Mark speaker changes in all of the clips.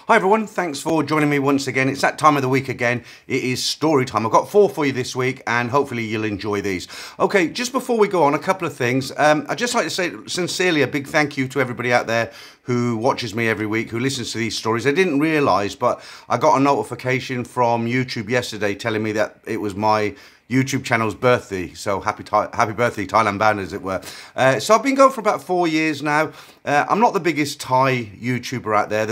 Speaker 1: Hi everyone, thanks for joining me once again. It's that time of the week again. It is story time. I've got 4 for you this week and hopefully you'll enjoy these. Okay, just before we go on, a couple of things. I'd just like to say sincerely a big thank you to everybody out there who watches me every week, who listens to these stories. I didn't realise, but I got a notification from YouTube yesterday telling me that it was my YouTube channel's birthday, so happy birthday, Thailand bound as it were. So I've been going for about 4 years now. I'm not the biggest Thai YouTuber out there.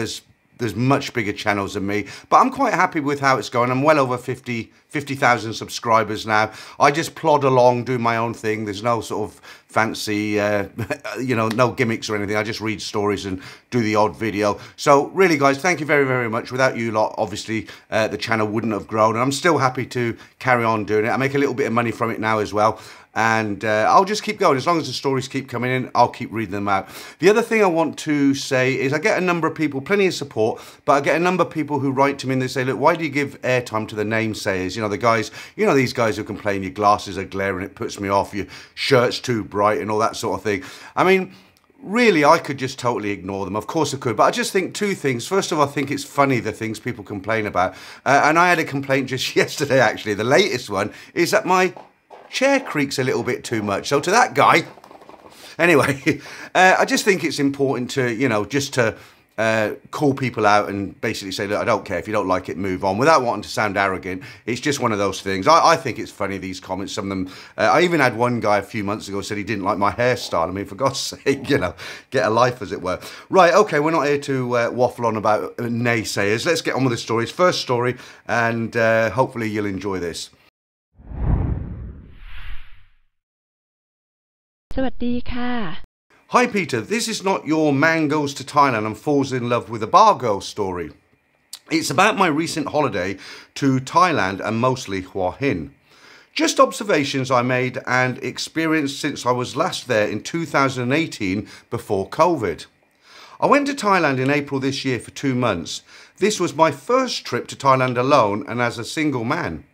Speaker 1: There's much bigger channels than me, but I'm quite happy with how it's going. I'm well over 50,000 subscribers now. I just plod along, do my own thing. There's no sort of fancy, no gimmicks or anything. I just read stories and do the odd video. So really, guys, thank you very, very much. Without you lot, obviously, the channel wouldn't have grown, and I'm still happy to carry on doing it. I make a little bit of money from it now as well. And I'll just keep going. As long as the stories keep coming in, I'll keep reading them out. The other thing I want to say is I get a number of people, plenty of support, but I get a number of people who write to me and they say, look, why do you give airtime to the namesayers? You know, the guys, these guys who complain your glasses are glaring, it puts me off, your shirt's too bright and all that sort of thing. I mean, really, I could just totally ignore them. Of course I could, but I just think 2 things. First of all, I think it's funny the things people complain about. And I had a complaint just yesterday, actually. The latest one is that my chair creaks a little bit too much. So to that guy, anyway, I just think it's important to, just to call people out and basically say, look, I don't care. If you don't like it, move on, without wanting to sound arrogant. It's just one of those things. I think it's funny, these comments. Some of them, I even had one guy a few months ago said he didn't like my hairstyle. I mean, for God's sake, get a life, as it were. Right, okay, we're not here to waffle on about naysayers. Let's get on with the stories. First story, and hopefully you'll enjoy this.
Speaker 2: สวัสดีค่ะ
Speaker 1: Hi Peter, this is not your man goes to Thailand and falls in love with a bar girl story. It's about my recent holiday to Thailand and mostly Hua Hin. Just observations I made and experienced since I was last there in 2018 before COVID. I went to Thailand in April this year for 2 months. This was my first trip to Thailand alone and as a single man.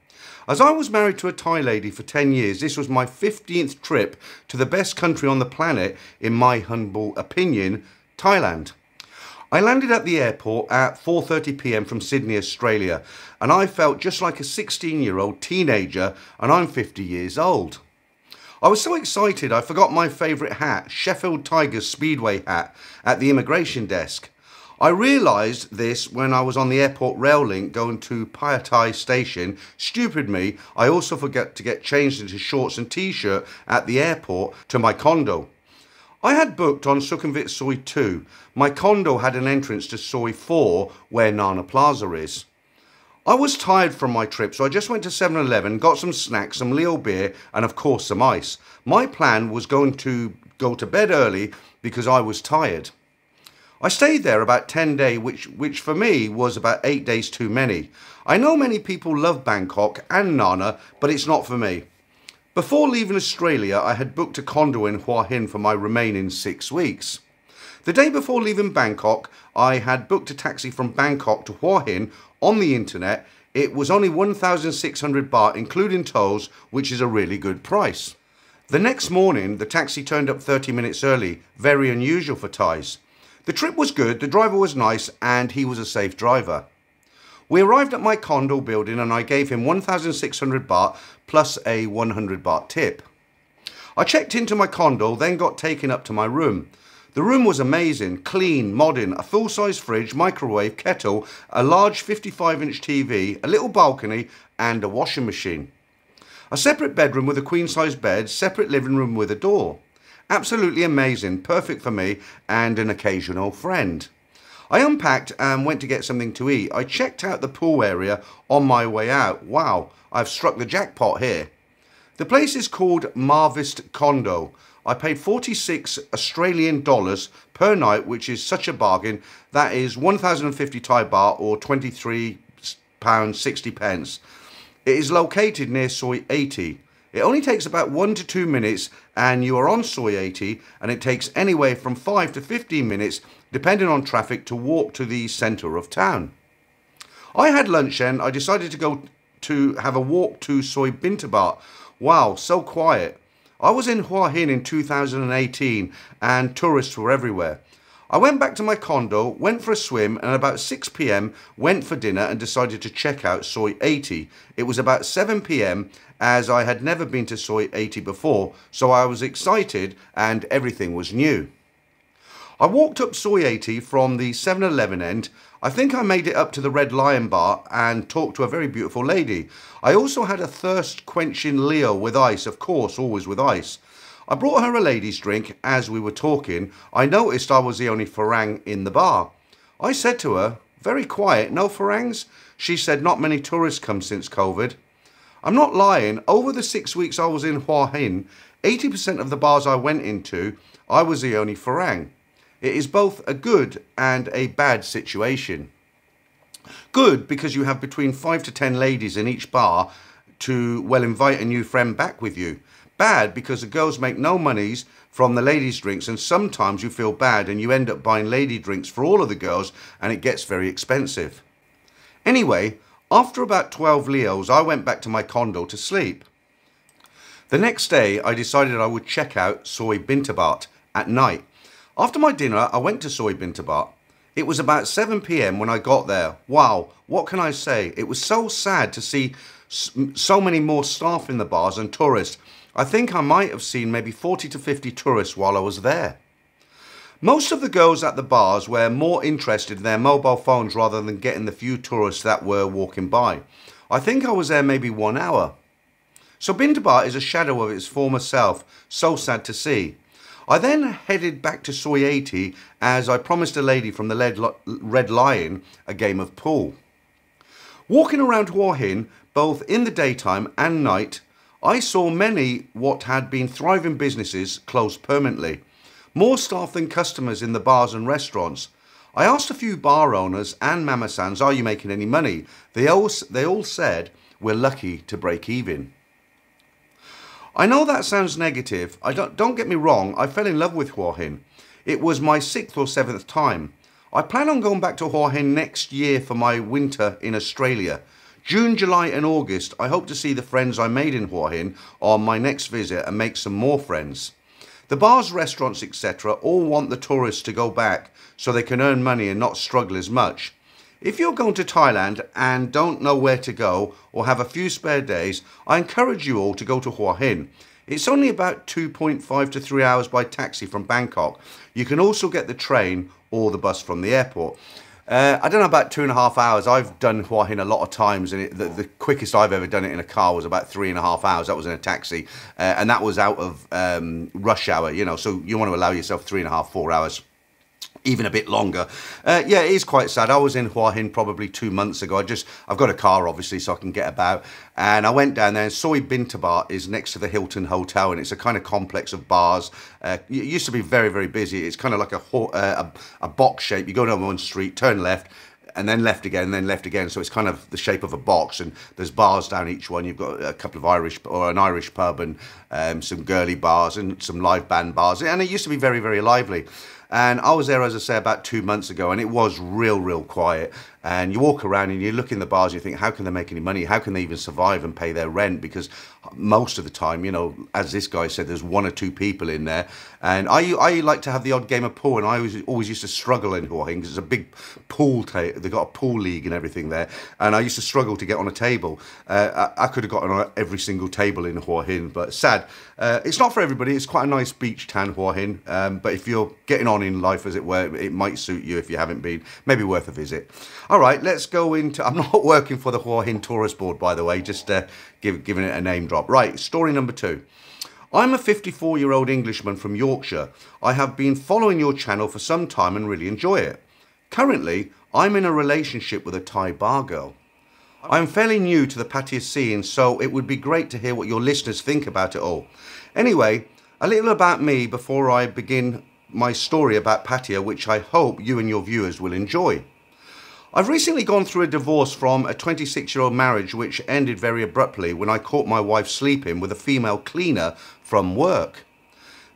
Speaker 1: As I was married to a Thai lady for 10 years, this was my 15th trip to the best country on the planet, in my humble opinion, Thailand. I landed at the airport at 4:30 p.m. from Sydney, Australia, and I felt just like a 16-year-old teenager, and I'm 50 years old. I was so excited I forgot my favourite hat, Sheffield Tigers Speedway hat, at the immigration desk. I realised this when I was on the airport rail link going to Pattaya station. Stupid me, I also forgot to get changed into shorts and t-shirt at the airport to my condo. I had booked on Sukhumvit Soi 2. My condo had an entrance to Soi 4 where Nana Plaza is. I was tired from my trip, so I just went to 7-Eleven, got some snacks, some Leo beer and of course some ice. My plan was going to go to bed early because I was tired. I stayed there about 10 days, which for me was about 8 days too many. I know many people love Bangkok and Nana, but it's not for me. Before leaving Australia, I had booked a condo in Hua Hin for my remaining 6 weeks. The day before leaving Bangkok, I had booked a taxi from Bangkok to Hua Hin on the internet. It was only 1,600 baht, including tolls, which is a really good price. The next morning, the taxi turned up 30 minutes early, very unusual for Thais. The trip was good, the driver was nice, and he was a safe driver. We arrived at my condo building and I gave him 1,600 baht plus a 100 baht tip. I checked into my condo, then got taken up to my room. The room was amazing, clean, modern, a full-size fridge, microwave, kettle, a large 55-inch TV, a little balcony, and a washing machine. A separate bedroom with a queen-size bed, separate living room with a door. Absolutely amazing, perfect for me and an occasional friend. I unpacked and went to get something to eat. I checked out the pool area on my way out. Wow, I've struck the jackpot here. The place is called Marvist Condo. I paid 46 Australian dollars per night, which is such a bargain. That is 1,050 Thai baht or £23.60. It is located near Soi 80. It only takes about 1 to 2 minutes and you are on Soi 80, and it takes anywhere from 5 to 15 minutes depending on traffic to walk to the centre of town. I had lunch and I decided to go to have a walk to Soi Bintabat. Wow, so quiet. I was in Hua Hin in 2018 and tourists were everywhere. I went back to my condo, went for a swim, and about 6 p.m. went for dinner and decided to check out Soi 80. It was about 7 p.m. as I had never been to Soi 80 before, so I was excited and everything was new. I walked up Soi 80 from the 7-Eleven end. I think I made it up to the Red Lion bar and talked to a very beautiful lady. I also had a thirst quenching Leo with ice, of course, always with ice. I brought her a ladies' drink. As we were talking, I noticed I was the only Farang in the bar. I said to her, very quiet, no Farangs? She said, not many tourists come since COVID. I'm not lying, over the 6 weeks I was in Hua Hin, 80% of the bars I went into, I was the only Farang. It is both a good and a bad situation. Good because you have between 5 to 10 ladies in each bar to, well, invite a new friend back with you. Bad because the girls make no monies from the ladies' drinks, and sometimes you feel bad and you end up buying lady drinks for all of the girls and it gets very expensive. Anyway, after about 12 Leos, I went back to my condo to sleep. The next day, I decided I would check out Soi Bintabat at night. After my dinner, I went to Soi Bintabat. It was about 7 p.m. when I got there. Wow, what can I say? It was so sad to see so many more staff in the bars and tourists. I think I might have seen maybe 40 to 50 tourists while I was there. Most of the girls at the bars were more interested in their mobile phones rather than getting the few tourists that were walking by. I think I was there maybe 1 hour. So Bintabat is a shadow of its former self, so sad to see. I then headed back to Soi 80 as I promised a lady from the Red Lion a game of pool. Walking around Hua Hin, both in the daytime and night, I saw many what had been thriving businesses closed permanently. More staff than customers in the bars and restaurants. I asked a few bar owners and Mama-sans, are you making any money? They all said, we're lucky to break even. I know that sounds negative. Don't get me wrong, I fell in love with Hua Hin. It was my 6th or 7th time. I plan on going back to Hua Hin next year for my winter in Australia. June, July and August, I hope to see the friends I made in Hua Hin on my next visit and make some more friends. The bars, restaurants, etc. all want the tourists to go back so they can earn money and not struggle as much. If you're going to Thailand and don't know where to go or have a few spare days, I encourage you all to go to Hua Hin. It's only about 2.5 to 3 hours by taxi from Bangkok. You can also get the train or the bus from the airport. I don't know, about 2.5 hours. I've done Hua Hin a lot of times, and the quickest I've ever done it in a car was about 3.5 hours. That was in a taxi, and that was out of rush hour, you know, so you want to allow yourself 3.5, 4 hours. Even a bit longer. Yeah, it is quite sad. I was in Hua Hin probably 2 months ago. I've got a car obviously so I can get about, and I went down there, and Soi Bintabat is next to the Hilton Hotel, and it's a kind of complex of bars. It used to be very, very busy. It's kind of like a box shape. You go down one street, turn left, and then left again, and then left again. So it's kind of the shape of a box, and there's bars down each one. You've got a couple of an Irish pub and some girly bars and some live band bars. And it used to be very, very lively. And I was there, as I say, about 2 months ago, and it was real quiet. And you walk around and you look in the bars and you think, how can they make any money? How can they even survive and pay their rent? Because most of the time, you know, as this guy said, there's 1 or 2 people in there. And I like to have the odd game of pool, and I always used to struggle in Hua Hin because it's a big pool. They've got a pool league and everything there. And I used to struggle to get on a table. I could have gotten on every single table in Hua Hin, but sad. It's not for everybody. It's quite a nice beach town, Hua Hin. But if you're getting on in life, as it were, it might suit you if you haven't been. Maybe worth a visit. All right, let's go into... I'm not working for the Hua Hin Tourist Board, by the way, just giving it a name drop. Right, story number 2. I'm a 54-year-old Englishman from Yorkshire. I have been following your channel for some time and really enjoy it. Currently, I'm in a relationship with a Thai bar girl. I'm fairly new to the Pattaya scene, so it would be great to hear what your listeners think about it all. Anyway, a little about me before I begin my story about Pattaya, which I hope you and your viewers will enjoy. I've recently gone through a divorce from a 26-year-old marriage which ended very abruptly when I caught my wife sleeping with a female cleaner from work.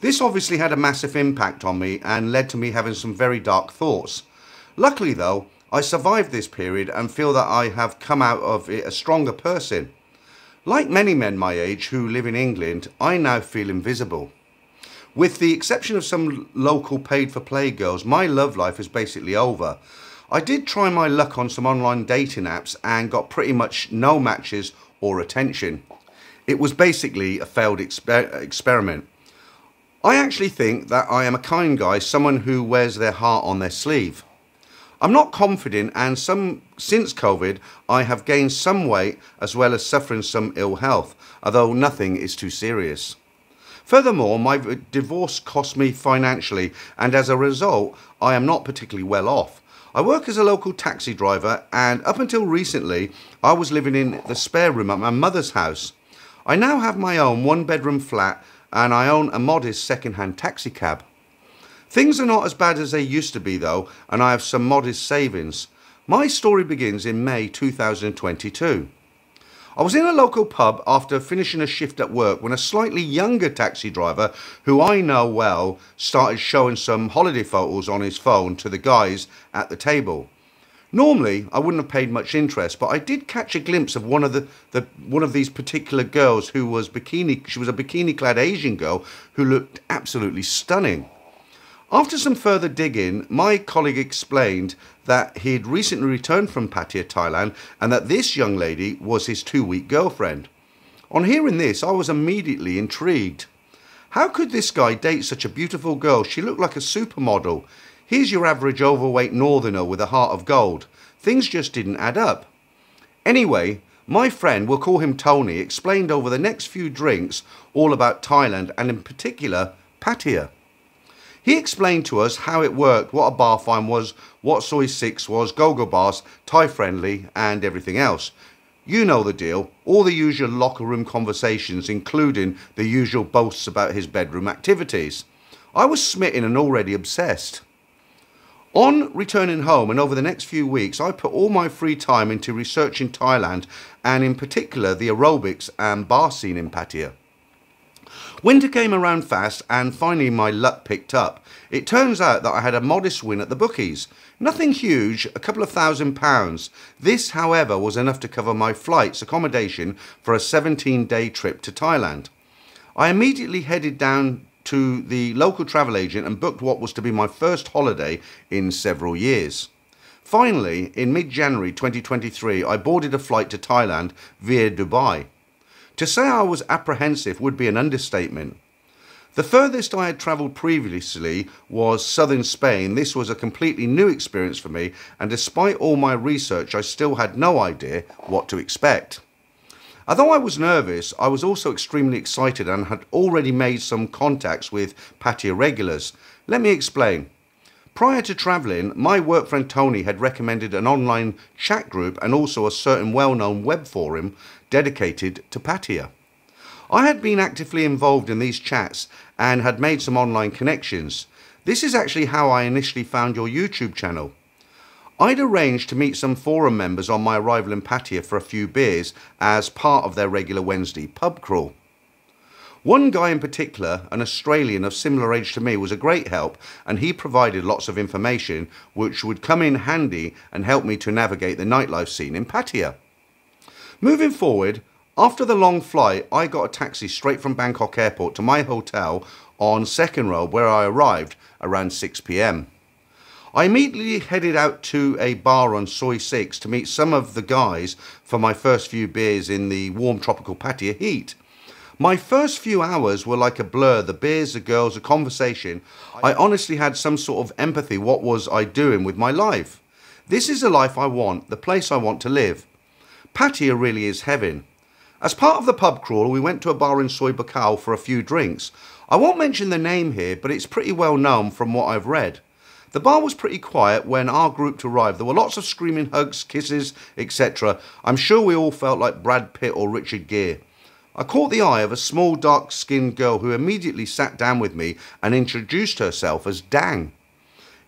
Speaker 1: This obviously had a massive impact on me and led to me having some very dark thoughts. Luckily though, I survived this period and feel that I have come out of it a stronger person. Like many men my age who live in England, I now feel invisible. With the exception of some local paid-for-play girls, my love life is basically over. I did try my luck on some online dating apps and got pretty much no matches or attention. It was basically a failed experiment. I actually think that I am a kind guy, someone who wears their heart on their sleeve. I'm not confident, and since COVID I have gained some weight as well as suffering some ill health, although nothing is too serious. Furthermore, my divorce cost me financially, and as a result I am not particularly well off. I work as a local taxi driver, and up until recently I was living in the spare room at my mother's house. I now have my own one-bedroom flat and I own a modest second-hand taxi cab. Things are not as bad as they used to be though, and I have some modest savings. My story begins in May 2022. I was in a local pub after finishing a shift at work when a slightly younger taxi driver, who I know well, started showing some holiday photos on his phone to the guys at the table. Normally, I wouldn't have paid much interest, but I did catch a glimpse of one of these particular girls who was she was a bikini-clad Asian girl who looked absolutely stunning. After some further digging, my colleague explained that he had recently returned from Pattaya, Thailand, and that this young lady was his 2-week girlfriend. On hearing this, I was immediately intrigued. How could this guy date such a beautiful girl? She looked like a supermodel. Here's your average overweight northerner with a heart of gold. Things just didn't add up. Anyway, my friend, we'll call him Tony, explained over the next few drinks all about Thailand and in particular Pattaya. He explained to us how it worked, what a bar fine was, what Soi 6 was, go-go bars, Thai friendly and everything else. You know the deal, all the usual locker room conversations, including the usual boasts about his bedroom activities. I was smitten and already obsessed. On returning home and over the next few weeks, I put all my free time into researching Thailand and in particular the aerobics and bar scene in Pattaya. Winter came around fast and finally my luck picked up. It turns out that I had a modest win at the bookies. Nothing huge, a couple of £1,000. This, however, was enough to cover my flights, accommodation for a 17-day trip to Thailand. I immediately headed down to the local travel agent and booked what was to be my first holiday in several years. Finally, in mid-January 2023, I boarded a flight to Thailand via Dubai. To say I was apprehensive would be an understatement. The furthest I had travelled previously was southern Spain. This was a completely new experience for me, and despite all my research, I still had no idea what to expect. Although I was nervous, I was also extremely excited and had already made some contacts with Pattaya regulars. Let me explain. Prior to travelling, my work friend Tony had recommended an online chat group and also a certain well-known web forum dedicated to Pattaya. I had been actively involved in these chats and had made some online connections. This is actually how I initially found your YouTube channel. I'd arranged to meet some forum members on my arrival in Pattaya for a few beers as part of their regular Wednesday pub crawl. One guy in particular, an Australian of similar age to me, was a great help, and he provided lots of information which would come in handy and help me to navigate the nightlife scene in Pattaya. Moving forward, after the long flight, I got a taxi straight from Bangkok airport to my hotel on Second Road, where I arrived around 6 p.m. I immediately headed out to a bar on Soi 6 to meet some of the guys for my first few beers in the warm tropical Pattaya heat. My first few hours were like a blur, the beers, the girls, the conversation. I honestly had some sort of empathy. What was I doing with my life? This is the life I want, the place I want to live. Pattaya really is heaven. As part of the pub crawl, we went to a bar in Soi Buakhao for a few drinks. I won't mention the name here, but it's pretty well known from what I've read. The bar was pretty quiet when our group arrived. There were lots of screaming, hugs, kisses, etc. I'm sure we all felt like Brad Pitt or Richard Gere. I caught the eye of a small dark-skinned girl who immediately sat down with me and introduced herself as Dang.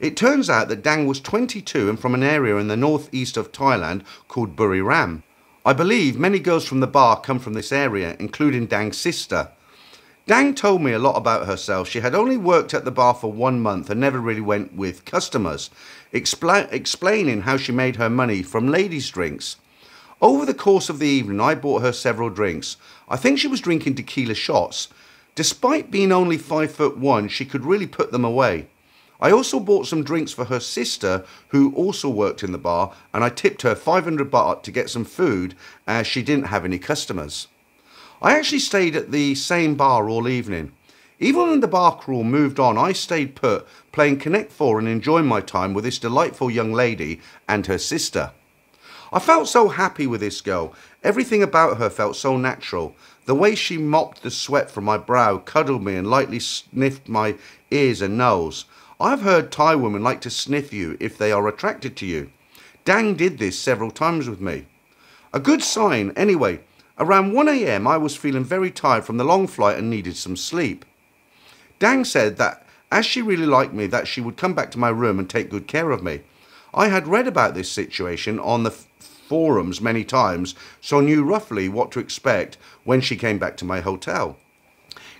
Speaker 1: It turns out that Dang was 22 and from an area in the northeast of Thailand called Buriram. I believe many girls from the bar come from this area, including Dang's sister. Dang told me a lot about herself. She had only worked at the bar for 1 month and never really went with customers, explaining how she made her money from ladies' drinks. Over the course of the evening, I bought her several drinks. I think she was drinking tequila shots. Despite being only 5'1", she could really put them away. I also bought some drinks for her sister, who also worked in the bar, and I tipped her 500 baht to get some food as she didn't have any customers. I actually stayed at the same bar all evening. Even when the bar crawl moved on, I stayed put, playing Connect 4 and enjoying my time with this delightful young lady and her sister. I felt so happy with this girl. Everything about her felt so natural. The way she mopped the sweat from my brow, cuddled me and lightly sniffed my ears and nose. I've heard Thai women like to sniff you if they are attracted to you. Dang did this several times with me. A good sign. Anyway, around 1 a.m. I was feeling very tired from the long flight and needed some sleep. Dang said that as she really liked me, that she would come back to my room and take good care of me. I had read about this situation on the forums many times, so I knew roughly what to expect when she came back to my hotel.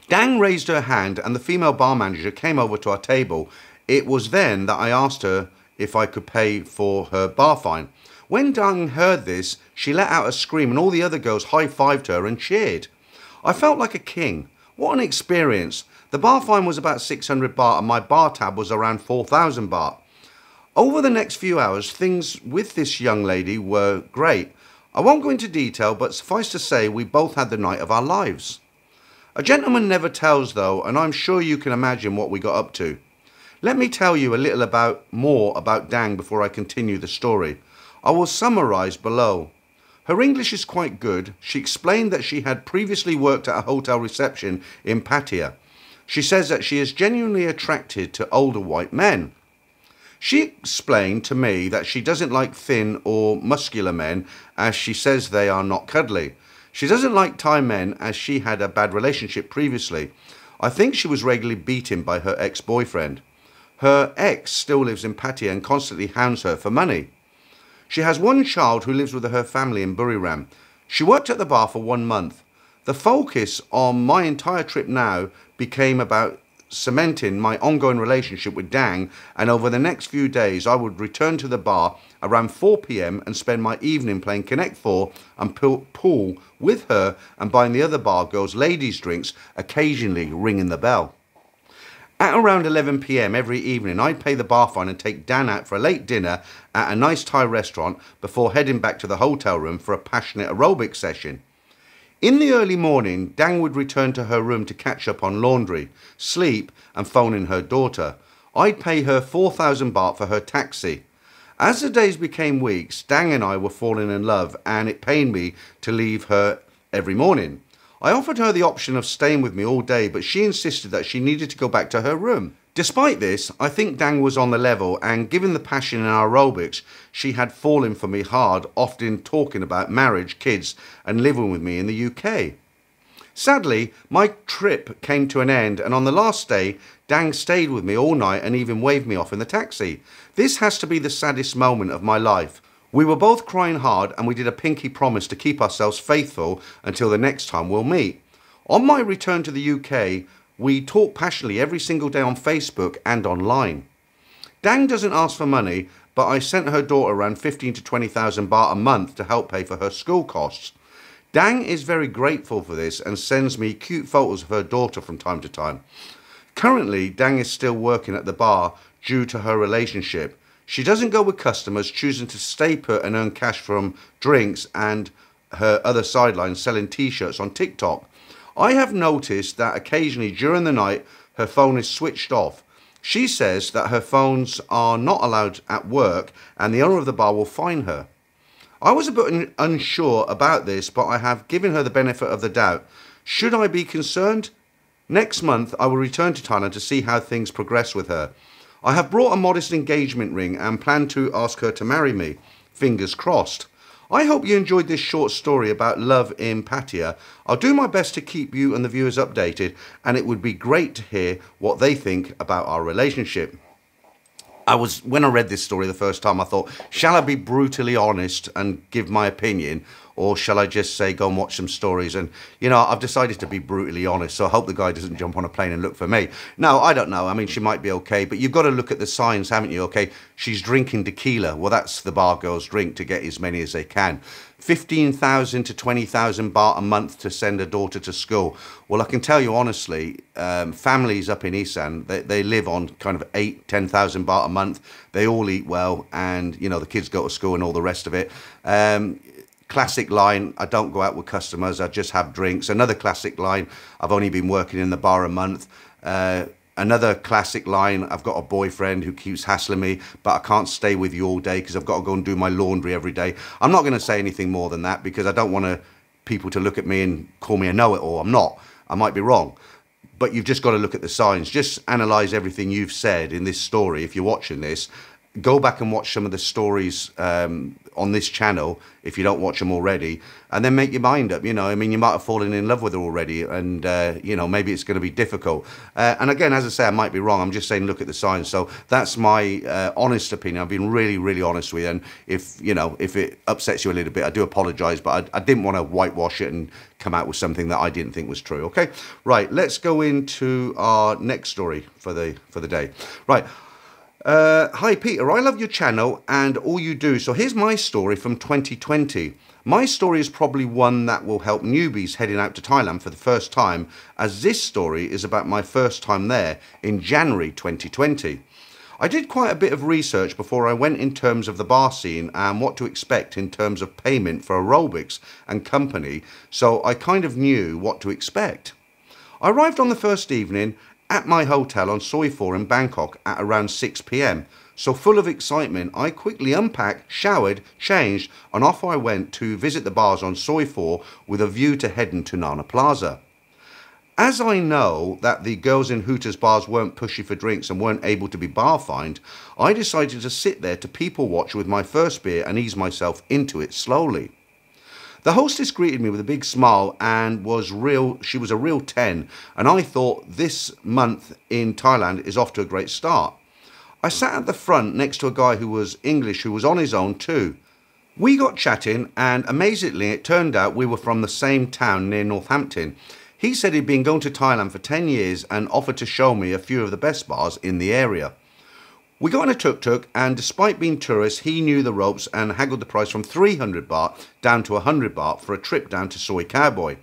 Speaker 1: Dang raised her hand and the female bar manager came over to our table. It was then that I asked her if I could pay for her bar fine. When Dang heard this, she let out a scream and all the other girls high-fived her and cheered. I felt like a king. What an experience. The bar fine was about 600 baht and my bar tab was around 4,000 baht. Over the next few hours, things with this young lady were great. I won't go into detail, but suffice to say we both had the night of our lives. A gentleman never tells though, and I'm sure you can imagine what we got up to. Let me tell you a little more about Dang before I continue the story. I will summarise below. Her English is quite good. She explained that she had previously worked at a hotel reception in Pattaya. She says that she is genuinely attracted to older white men. She explained to me that she doesn't like thin or muscular men, as she says they are not cuddly. She doesn't like Thai men as she had a bad relationship previously. I think she was regularly beaten by her ex-boyfriend. Her ex still lives in Pattaya and constantly hounds her for money. She has one child who lives with her family in Buriram. She worked at the bar for 1 month. The focus on my entire trip now became about cementing my ongoing relationship with Dang, and over the next few days I would return to the bar around 4 p.m. and spend my evening playing Connect 4 and pool with her and buying the other bar girls ladies drinks, occasionally ringing the bell. At around 11 p.m. every evening I'd pay the bar fine and take Dan out for a late dinner at a nice Thai restaurant before heading back to the hotel room for a passionate aerobic session. In the early morning, Dang would return to her room to catch up on laundry, sleep and phone in her daughter. I'd pay her 4,000 baht for her taxi. As the days became weeks, Dang and I were falling in love and it pained me to leave her every morning. I offered her the option of staying with me all day, but she insisted that she needed to go back to her room. Despite this, I think Dang was on the level, and given the passion in our aerobics, she had fallen for me hard, often talking about marriage, kids and living with me in the UK. Sadly, my trip came to an end, and on the last day, Dang stayed with me all night and even waved me off in the taxi. This has to be the saddest moment of my life. We were both crying hard and we did a pinky promise to keep ourselves faithful until the next time we'll meet. On my return to the UK, we talk passionately every single day on Facebook and online. Dang doesn't ask for money, but I sent her daughter around 15 to 20,000 baht a month to help pay for her school costs. Dang is very grateful for this and sends me cute photos of her daughter from time to time. Currently, Dang is still working at the bar due to her relationship. She doesn't go with customers, choosing to stay put and earn cash from drinks and her other sideline selling t-shirts on TikTok. I have noticed that occasionally during the night her phone is switched off. She says that her phones are not allowed at work and the owner of the bar will fine her. I was a bit unsure about this, but I have given her the benefit of the doubt. Should I be concerned? Next month I will return to Thailand to see how things progress with her. I have brought a modest engagement ring and plan to ask her to marry me. Fingers crossed. I hope you enjoyed this short story about love in Pattaya. I'll do my best to keep you and the viewers updated, and it would be great to hear what they think about our relationship. When I read this story the first time, I thought, shall I be brutally honest and give my opinion, or shall I just say go and watch some stories? And, you know, I've decided to be brutally honest, so I hope the guy doesn't jump on a plane and look for me. No, I don't know. I mean, she might be okay, but you've got to look at the signs, haven't you? Okay, she's drinking tequila. Well, that's the bar girls drink to get as many as they can. 15,000 to 20,000 baht a month to send a daughter to school. Well, I can tell you honestly, families up in Isan, they live on kind of 10,000 baht a month. They all eat well, and, you know, the kids go to school and all the rest of it. Classic line, I don't go out with customers, I just have drinks. Another classic line, I've only been working in the bar a month. Another classic line, I've got a boyfriend who keeps hassling me, but I can't stay with you all day because I've got to go and do my laundry every day. I'm not going to say anything more than that because I don't want people to look at me and call me a know-it-all. I'm not. I might be wrong. But you've just got to look at the signs. Just analyse everything you've said in this story if you're watching this. Go back and watch some of the stories on this channel if you don't watch them already, and then make your mind up. You know, I mean, you might have fallen in love with her already, and you know, maybe it's going to be difficult. And again, as I say, I might be wrong. I'm just saying, look at the signs. So that's my honest opinion. I've been really, really honest with you. And if you know, if it upsets you a little bit, I do apologise, but I didn't want to whitewash it and come out with something that I didn't think was true. Okay, right. Let's go into our next story for the day. Right. Hi Peter, I love your channel and all you do. So here's my story from 2020. My story is probably one that will help newbies heading out to Thailand for the first time, as this story is about my first time there in January 2020. I did quite a bit of research before I went in terms of the bar scene and what to expect in terms of payment for aerobics and company, so I kind of knew what to expect. I arrived on the first evening at my hotel on Soi 4 in Bangkok at around 6 p.m. So full of excitement, I quickly unpacked, showered, changed, and off I went to visit the bars on Soi 4 with a view to heading to Nana Plaza. As I know that the girls in Hooters bars weren't pushy for drinks and weren't able to be bar fined, I decided to sit there to people watch with my first beer and ease myself into it slowly. The hostess greeted me with a big smile and she was a real 10, and I thought this month in Thailand is off to a great start. I sat at the front next to a guy who was English who was on his own too. We got chatting and amazingly it turned out we were from the same town near Northampton. He said he'd been going to Thailand for 10 years and offered to show me a few of the best bars in the area. We got in a tuk-tuk and despite being tourists, he knew the ropes and haggled the price from 300 baht down to 100 baht for a trip down to Soi Cowboy.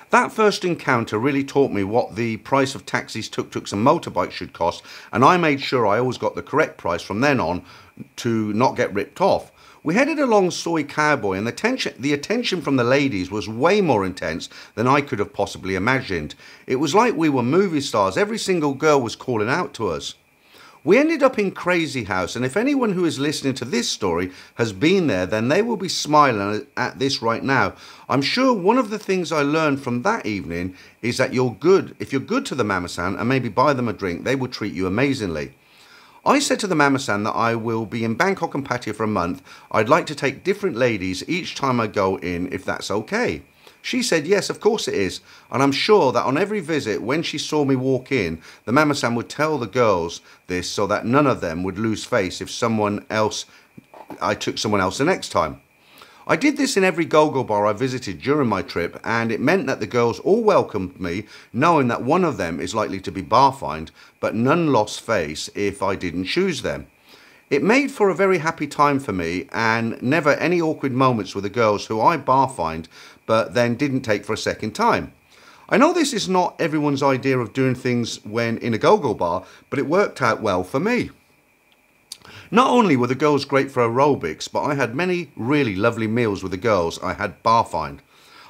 Speaker 1: That first encounter really taught me what the price of taxis, tuk-tuks and motorbikes should cost, and I made sure I always got the correct price from then on to not get ripped off. We headed along Soi Cowboy and the attention from the ladies was way more intense than I could have possibly imagined. It was like we were movie stars. Every single girl was calling out to us. We ended up in Crazy House, and if anyone who is listening to this story has been there, then they will be smiling at this right now. I'm sure one of the things I learned from that evening is that if you're good to the mama-san and maybe buy them a drink, they will treat you amazingly. I said to the mama-san that I will be in Bangkok and Pattaya for a month. I'd like to take different ladies each time I go in, if that's okay. She said, yes, of course it is. And I'm sure that on every visit, when she saw me walk in, the mama-san would tell the girls this so that none of them would lose face if I took someone else the next time. I did this in every go-go bar I visited during my trip, and it meant that the girls all welcomed me, knowing that one of them is likely to be bar fined, but none lost face if I didn't choose them. It made for a very happy time for me, and never any awkward moments with the girls who I bar fined, but then didn't take for a second time. I know this is not everyone's idea of doing things when in a go-go bar, but it worked out well for me. Not only were the girls great for aerobics, but I had many really lovely meals with the girls I had bar fined.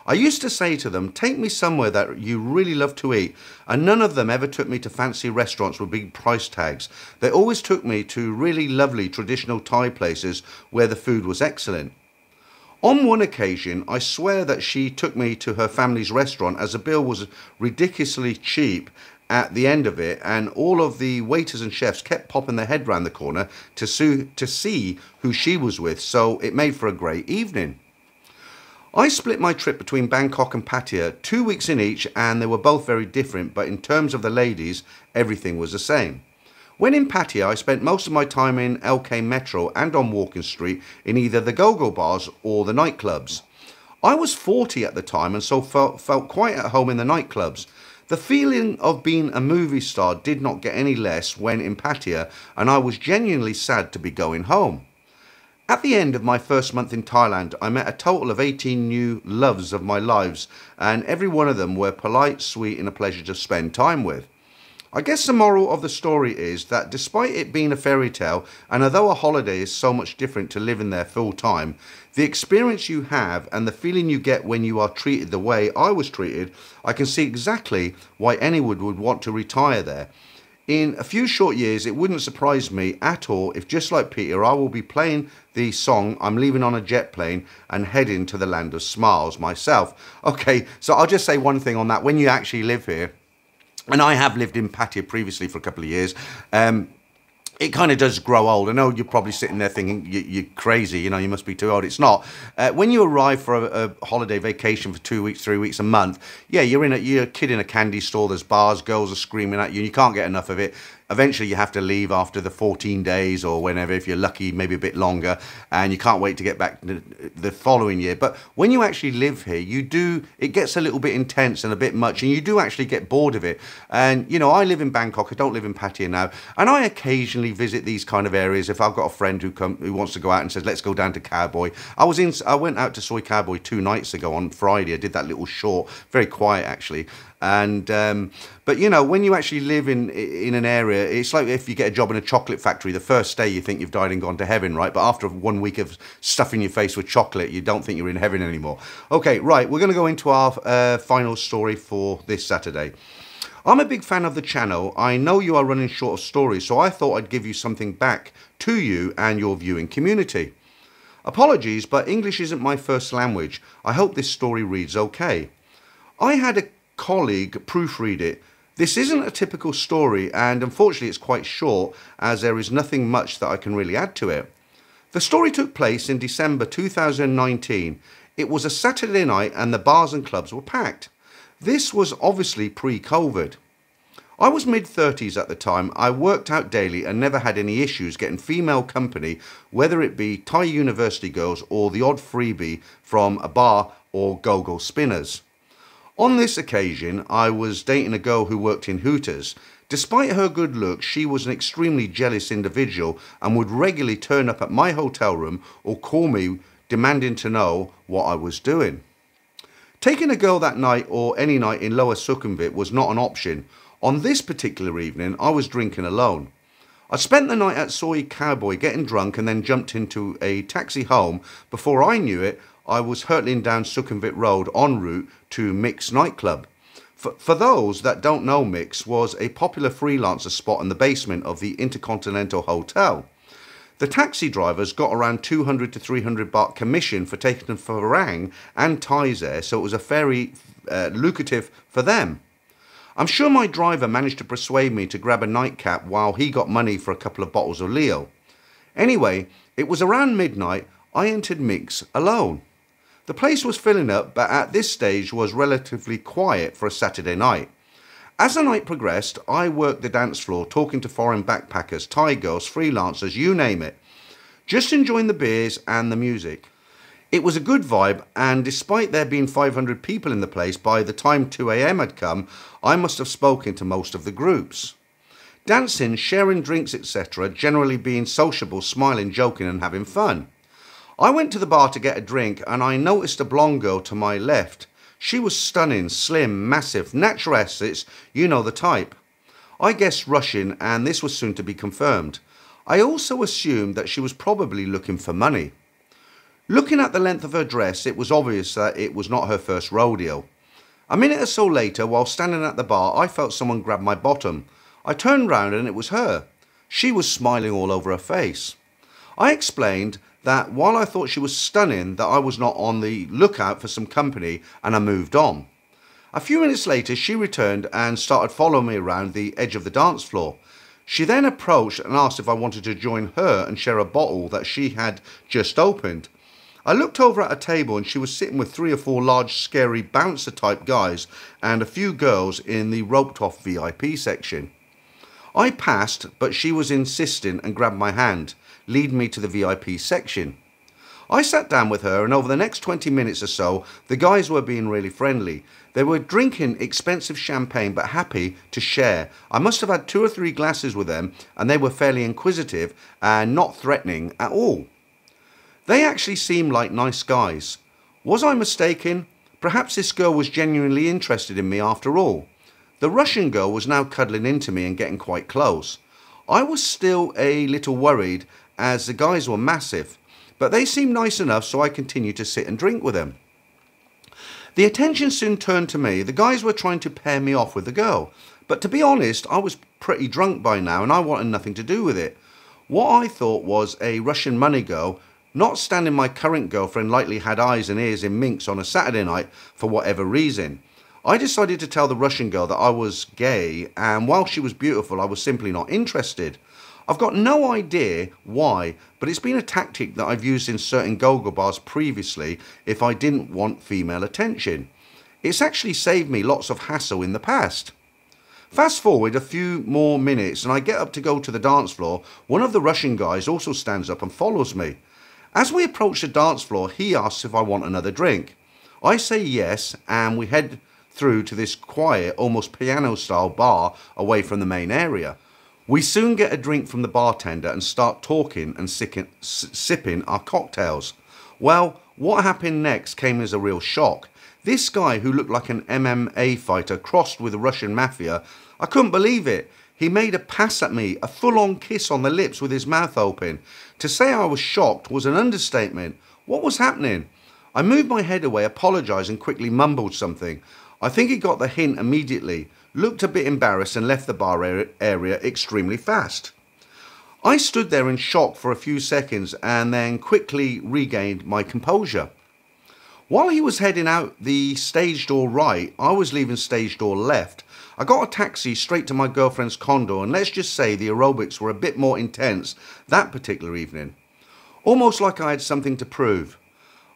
Speaker 1: I used to say to them, take me somewhere that you really love to eat, and none of them ever took me to fancy restaurants with big price tags. They always took me to really lovely traditional Thai places where the food was excellent. On one occasion, I swear that she took me to her family's restaurant as the bill was ridiculously cheap at the end of it, and all of the waiters and chefs kept popping their head round the corner to see who she was with, so it made for a great evening. I split my trip between Bangkok and Pattaya, 2 weeks in each, and they were both very different, but in terms of the ladies, everything was the same. When in Pattaya, I spent most of my time in LK Metro and on Walking Street in either the go-go bars or the nightclubs. I was 40 at the time and so felt quite at home in the nightclubs. The feeling of being a movie star did not get any less when in Pattaya, and I was genuinely sad to be going home. At the end of my first month in Thailand, I met a total of 18 new loves of my lives, and every one of them were polite, sweet, and a pleasure to spend time with. I guess the moral of the story is that despite it being a fairy tale, and although a holiday is so much different to living there full time, the experience you have and the feeling you get when you are treated the way I was treated, I can see exactly why anyone would want to retire there. In a few short years, it wouldn't surprise me at all if, just like Peter, I will be playing the song I'm Leaving on a Jet Plane and heading to the land of smiles myself. Okay, so I'll just say one thing on that. When you actually live here, and I have lived in Pattaya previously for a couple of years, it kind of does grow old. I know you're probably sitting there thinking you're crazy, you know, you must be too old. It's not. When you arrive for a holiday vacation for 2 weeks, 3 weeks, a month, yeah, you're a kid in a candy store, there's bars, girls are screaming at you, and you can't get enough of it. Eventually you have to leave after the 14 days or whenever, if you're lucky, maybe a bit longer, and you can't wait to get back the following year. But when you actually live here, it gets a little bit intense and a bit much, and you do actually get bored of it. And, you know, I live in Bangkok, I don't live in Pattaya now, and I occasionally visit these kind of areas if I've got a friend who wants to go out and says, let's go down to Cowboy. I went out to Soicowboy 2 nights ago on Friday. I did that little short, very quiet actually. And but you know, when you actually live in an area, it's like if you get a job in a chocolate factory. The first day you think you've died and gone to heaven, right? But after 1 week of stuffing your face with chocolate, you don't think you're in heaven anymore. Okay, right, we're going to go into our final story for this Saturday. I'm a big fan of the channel. I know you are running short of stories, so I thought I'd give you something back to you and your viewing community. Apologies, but English isn't my first language. I hope this story reads okay. I had a colleague proofread it. This isn't a typical story, and unfortunately it's quite short, as there is nothing much that I can really add to it. The story took place in December 2019. It was a Saturday night and the bars and clubs were packed. This was obviously pre-COVID. I was mid-30s at the time. I worked out daily and never had any issues getting female company, whether it be Thai university girls or the odd freebie from a bar or go-go spinners. On this occasion, I was dating a girl who worked in Hooters. Despite her good looks, she was an extremely jealous individual and would regularly turn up at my hotel room or call me demanding to know what I was doing. Taking a girl that night or any night in Lower Sukhumvit was not an option. On this particular evening, I was drinking alone. I spent the night at Soy Cowboy getting drunk and then jumped into a taxi home. Before I knew it, I was hurtling down Sukhumvit Road en route to Mix nightclub. For those that don't know, Mix was a popular freelancer spot in the basement of the Intercontinental Hotel. The taxi drivers got around 200 to 300 baht commission for taking them for Farang and Thais there, so it was a very lucrative for them. I'm sure my driver managed to persuade me to grab a nightcap while he got money for a couple of bottles of Leo. Anyway, it was around midnight. I entered Mix alone. The place was filling up, but at this stage was relatively quiet for a Saturday night. As the night progressed, I worked the dance floor talking to foreign backpackers, Thai girls, freelancers, you name it. Just enjoying the beers and the music. It was a good vibe, and despite there being 500 people in the place, by the time 2 AM had come, I must have spoken to most of the groups. Dancing, sharing drinks, etc., generally being sociable, smiling, joking and having fun. I went to the bar to get a drink and I noticed a blonde girl to my left. She was stunning, slim, massive, natural assets, you know the type. I guessed Russian, and this was soon to be confirmed. I also assumed that she was probably looking for money. Looking at the length of her dress, it was obvious that it was not her first rodeo. A minute or so later, while standing at the bar, I felt someone grab my bottom. I turned round and it was her. She was smiling all over her face. I explained that while I thought she was stunning, that I was not on the lookout for some company, and I moved on. A few minutes later, she returned and started following me around the edge of the dance floor. She then approached and asked if I wanted to join her and share a bottle that she had just opened. I looked over at a table and she was sitting with 3 or 4 large, scary bouncer type guys and a few girls in the roped off VIP section. I passed, but she was insistent and grabbed my hand, leading me to the VIP section. I sat down with her, and over the next 20 minutes or so, the guys were being really friendly. They were drinking expensive champagne but happy to share. I must have had 2 or 3 glasses with them, and they were fairly inquisitive and not threatening at all. They actually seemed like nice guys. Was I mistaken? Perhaps this girl was genuinely interested in me after all. The Russian girl was now cuddling into me and getting quite close. I was still a little worried as the guys were massive, but they seemed nice enough, so I continued to sit and drink with them. The attention soon turned to me. The guys were trying to pair me off with the girl, but to be honest, I was pretty drunk by now and I wanted nothing to do with it. What I thought was a Russian money girl, not standing my current girlfriend, likely had eyes and ears in minks on a Saturday night for whatever reason. I decided to tell the Russian girl that I was gay, and while she was beautiful, I was simply not interested. I've got no idea why, but it's been a tactic that I've used in certain go-go bars previously if I didn't want female attention. It's actually saved me lots of hassle in the past. Fast forward a few more minutes and I get up to go to the dance floor. One of the Russian guys also stands up and follows me. As we approach the dance floor, he asks if I want another drink. I say yes, and we head through to this quiet, almost piano-style bar away from the main area. We soon get a drink from the bartender and start talking and sipping our cocktails. Well, what happened next came as a real shock. This guy, who looked like an MMA fighter crossed with the Russian mafia, I couldn't believe it. He made a pass at me, a full-on kiss on the lips with his mouth open. To say I was shocked was an understatement. What was happening? I moved my head away, apologised and quickly mumbled something. I think he got the hint immediately, looked a bit embarrassed and left the bar area extremely fast. I stood there in shock for a few seconds and then quickly regained my composure. While he was heading out the stage door right, I was leaving stage door left. I got a taxi straight to my girlfriend's condo, and let's just say the aerobics were a bit more intense that particular evening. Almost like I had something to prove.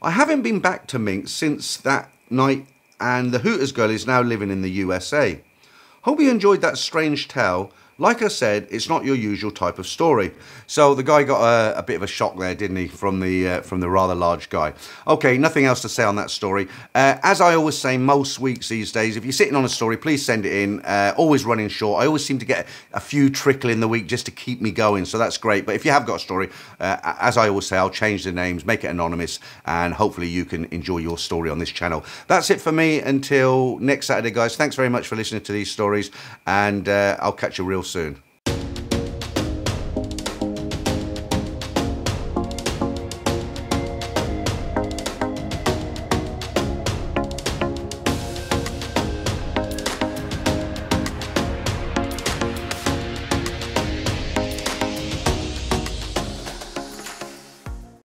Speaker 1: I haven't been back to Minsk since that night, and the Hooters girl is now living in the USA. Hope you enjoyed that strange tale. Like I said, it's not your usual type of story. So the guy got a bit of a shock there, didn't he, from the rather large guy. Okay, nothing else to say on that story. As I always say most weeks these days, if you're sitting on a story, please send it in. Always running short. I always seem to get a few trickle in the week just to keep me going, so that's great. But if you have got a story, as I always say, I'll change the names, make it anonymous, and hopefully you can enjoy your story on this channel. That's it for me until next Saturday, guys. Thanks very much for listening to these stories, and I'll catch you real soon.